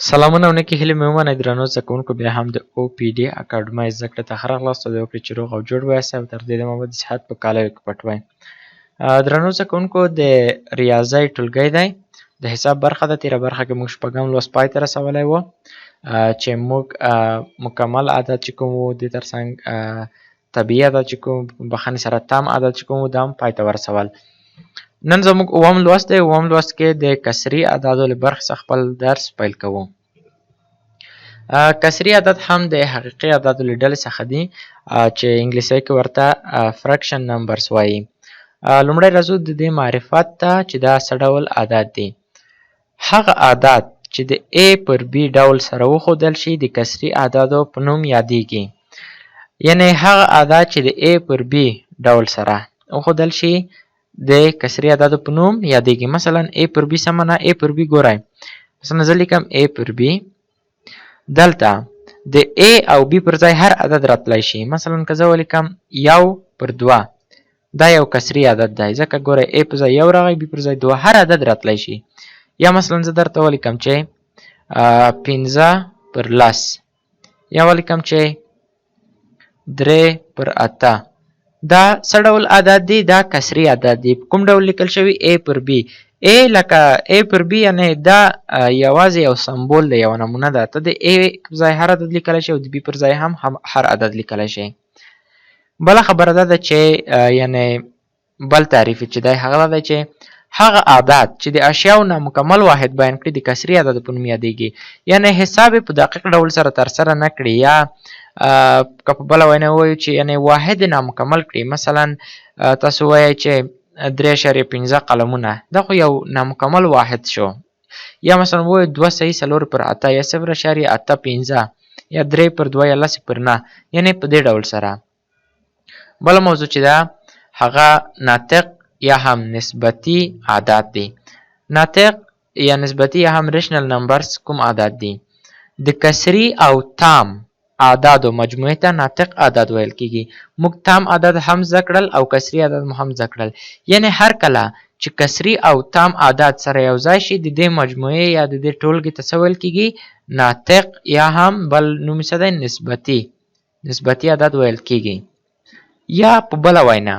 سلامونه او نیکې هیلې مې ومنئ درنو زده کوونکو، بیا هم د او پي ډي اکاډمۍ زده کړې ته ښه راغلاست. خدای وکړي چې روغ او جوړ ویاست او تر دې دمه به د صحت په کالیو کې پټ وئ. درنو زده کوونکو، د ریاضۍ ټولګی دی، د حساب برخه ده. تېره برخه کې موږ شپږم لوست پای ته رسولی و، چې موږ مکمل عدد چې کوم و، دې ترڅنګ طبیعي عدد چې کوم، بخښنې سره تام عدد چې کوم و، دا هم پای ته ورسول. نن زموږ اووم لوست دی. اووم لوست کې د کسري اعدادو له برخې څخه خپل درس پیل کوو. کسري عدد هم د حقیقي اعدادو له ډلې څخه دي، چې انګلیسي کې ورته فرکشن نمبرز وایي. لومړی راځو د دې معرفت ته چې دا څه ډول عدد دي. هغه عدد چې د A پر B ډول سره وښودل شي د کسري اعدادو په نوم یادیږي. یعنې هغه عدد چې د A پر B ډول سره وښودل شي د کسري اعدادو په نوم یادیږي. مثلا A پر B څه معنا؟ A پر B ګورئ، مثلا زه لیکم A پر B. دلته د A او B پر ځای هر عدد راتلی شي. مثلا که زه ولیکم 1 پر 2، دا یو کسري عدد دی، ځکه ګورئ A پر ځای 1 راغی، B پر ځای 2، هر عدد راتلی شي. یا مثلا زه درته ولیکم چې 15 پر 10، یا ولیکم چې 3 پر 8. دا څه ډول عدد دی؟ دا کسري عدد دی. کوم ډول لیکل شوي؟ A پر B. A لکه A پر B، یعنې دا یوازې یو سمبول دی، یوه نمونه ده. ته د A پر ځای هر عدد لیکلی شي او د B پر ځای هم هر عدد لیکلی شي. بله خبره دا ده چې یعنې بل تعریف چې دی هغه دا دی چې هغه عدد چې د اشیاو نه مکمل واحد بیان کړي د کسري عدد په نوم یادیږي. یعنې حساب یې په دقیق ډول سره ترسره نه کړي، یا که په بله وینا ووایو چې یعنې واحد یې نامکمل کړي. مثلا تاسو وایئ چې 3.15 قلمونه، دا خو یو نامکمل واحد شو. یا مثلا ووایو 2 صحیح 4 پر 8، یا 0.85، یا 3 پر 2، یا 10 پر 9، یعنې په دې ډول سره. بله موضوع چې ده هغه ناطق یا هم نسبتي عدد دی. ناطق یا نسبتي یا هم ریشنل نمبرز کوم عدد دی؟ د کسري او تام اعدادو مجموعې ته ناطق عدد ویل کېږي. موږ تام عدد هم زده کړل او کسري عدد مو هم زده کړل. یعنې هر کله چې کسري او تام عدد سره یو ځای شي د دې مجموعې یا د دې ټولګې ته څه ویل کېږي؟ ناطق یا هم بل نوم یې څه دی؟ نسبتي عدد ویل کېږي. یا په بله وینا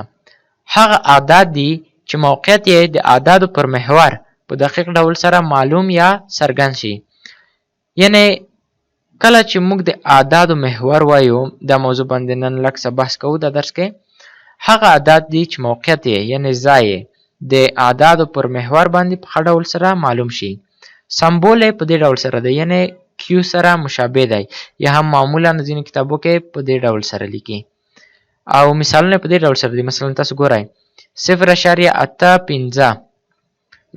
هغه عدد دي چې موقعیت یې د اعدادو پر محور په دقیق ډول سره معلوم یا څرګند شي. یعنې کله چې موږ د اعدادو محور وایو، دا موضوع باندې نن لږ څه بحث کوو دا درس کې. هغه عدد دي چې موقعیت یې یعنې ځای یې د اعدادو پر محور باندې په ښه ډول سره معلوم شي. سمبول یې په دې ډول سره دی، یعنې کیو سره مشابه دی، یا هم معمولا ځینې کتابو کې په دې ډول سره لیکي. او مثالونه په دې ډول سره دي. مثلا تاسو ګورئ 0.85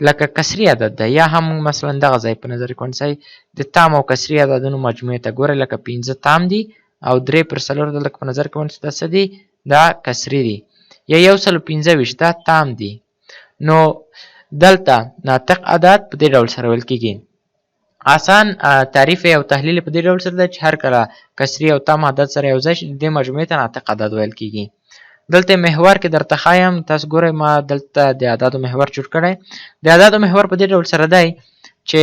لکه کسري عدد ده، یا هم مثلا دغه ځای په نظر کې ونیسئ د تام او کسري عددونو مجموعې ته ګورئ، لکه 15 تام دي او 3 پر 4 دلته په نظر کې ونیسئ، دا څه دي؟ دا کسري دي. یا 125 دا تام دي. نو دلته ناطق عدد په دې ډول سره ویل کېږي. آسان تعریف او تحلیل په دې ډول سره ده چې هر کله کسري او تام عدد سره یو ځای شي د دې مجموعې ته ناطق عدد ویل کېږي. دلته محور کې درته ښایم، تاسو ګورئ ما دلته د اعدادو محور جوړ کړی. د اعدادو محور په دې ډول سره دی چې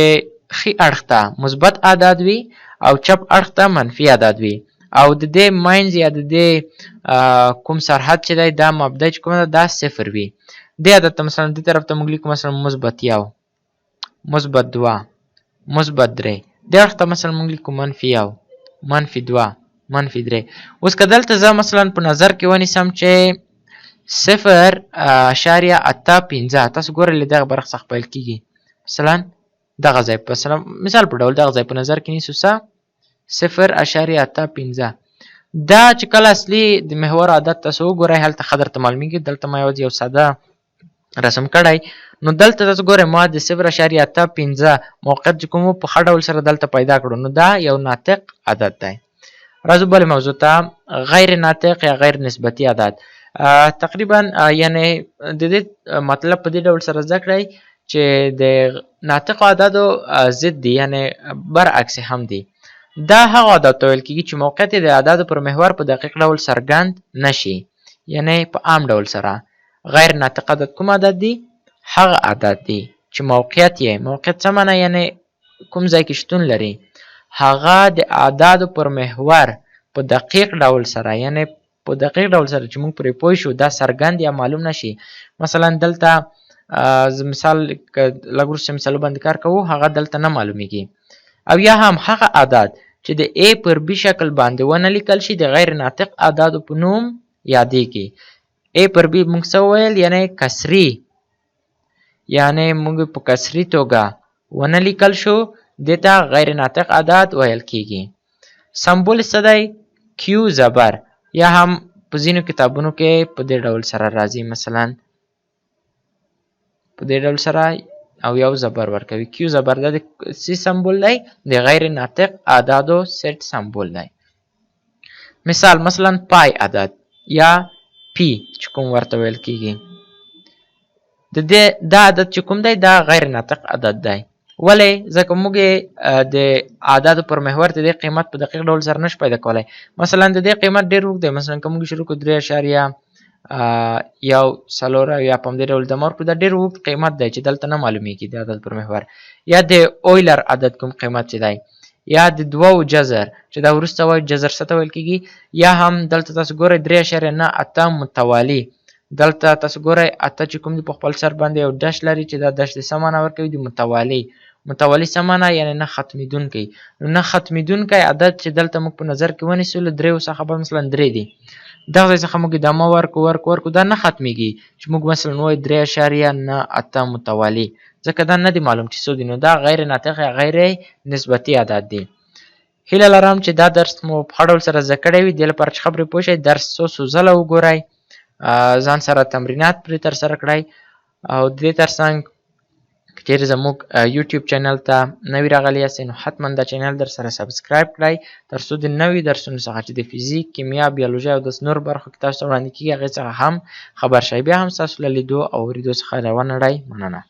ښي اړخ ته مثبت عدد وي او چپ اړخ ته منفي عدد وي، او د دې منځ یا د دې کوم سرحد چې دی دا مبدا چې کومه ده دا 0 وي. دې عدد ته مثلا دې طرف ته موږ لیکو مثلا مثبت 1، مثبت 2، مثبت 3. دې اړخ ته مثلا موږ لیکو منفي 1، منفي 2، منفي 3. اوس که دلته زه مثلا په نظر کې ونیسم چې 0.85، تاسو ګورئ له دغه برخې څخه پیل کېږي. مثلا دغه ځای مثال په ډول دغه ځای په نظر کې نیسو 0.85. دا چې کله اصلي د محور عدد تاسو وګورئ هلته ښه درته معلومېږي. دلته ما یوازې یو ساده رسم کړی. نو دلته تاسو ګورئ ما د 0.85 موقعیت چې کوم په ښه ډول سره دلته پیدا کړو، نو دا یو ناطق عدد دی. راځو بلې موضوع ته، غیر ناطق یا غیر نسبتي عدد. تقریبا یعنې د دې مطلب په دې ډول سره زده کړئ چې د ناطقو عددو ضد دي، یعنې برعکس هم دي. دا هغه عدد ته ویل کېږي چې موقعیت یې د اعدادو پر محور په دقیق ډول څرګند نه شي، یعنې په عام ډول سره. غیر ناطق عدد کوم عدد دی؟ هغه عدد دی چې موقعیت څه معنا؟ یعنې کوم ځای کې شتون لري هغه د اعدادو پر محور په دقیق ډول سره یعنی په دقیق ډول سره چې موږ پرې پوه شو دا څرګند یا معلوم نشي. مثلا دلته مثال لږ وروسته مثالو باندې کار کوو هغه دلته نه معلومیږي. او یا هم هغه اعداد چې د A پر B شکل باندې ونه لیکل شي د غیر ناطق اعدادو په نوم یادېږي. A پر B موږ څه وویل یعنی کسري یعنی موږ په کسري توګه ونه لیکل شو دته غیر ناطق اعداد ویل کیږي. سمبول څه دی؟ کیو زبر یا هم په ځینو کتابونو کې په دې ډول سره راځي مثلا په دې ډول سره او یو زبر ورکوي. کیو زبر د سی سمبول دی د غیر ناطق اعدادو سیټ سمبول دی. مثلا پای عدد یا پی چې کوم ورته ویل کیږي دا عدد چې کوم دی دا غیر ناطق عدد دی. ولې؟ ځکه موږ د اعدادو پر محور د دې قیمت په دقیق ډول سره نشو پیدا کولی. مثلا د دې قیمت ډېر اوږد دی مثلا که موږ شروع کړو 3.1 یا په همدې ډول د مارکو دا ډېر اوږد قیمت دی چې دلته نه معلومیږي د عدد پر محور. یا د اویلر عدد کوم قیمت چې دی یا د دوو جذر چې دا وروسته وایي جذر څه ته ویل کیږي. یا هم دلته تاسو ګورئ 3.98 متوالي دلته تاسو ګورئ اته چې کوم دی په خپل سر باندې یو ډش لري چې دا ډش د څه معنی ورکوي د متوالي څه معنی یعنی نه ختمیدونکی. نو نه ختمیدونکی عدد چې دلته موږ په نظر کې ونیسو له دریو څخه به مثلا 3 دي دغه ځای څخه موږ ادامه ورکو دا نه ختمیږي چې موږ مثلا وایو 3.98 متوالي ځکه دا نه دی معلوم چې څو دي نو دا غیر ناطق یا غیر نسبتي عدد دي. هیله لرم چې دا درس مو په ښه ډول سره زده کړی وي. دې لپاره چې خبرې پوه شئ درس څو ځله وګورئ ځان سره تمرینات پرې ترسره کړئ او د دې ترڅنګ که چیرې زموږ یوټیوب چینل ته نوي راغلي یاستئ نو حتما دا چینل در سره سبسکرایب کړئ تر څو د نوي درسونو څخه چې د فزیک کیمیا بیولوژي او داسې نورو برخو کې تاسو ته وړاندې کیږي هغې څخه هم خبر شئ. بیا هم ستاسو له لیدو او اورېدو څخه راونړئ. مننه.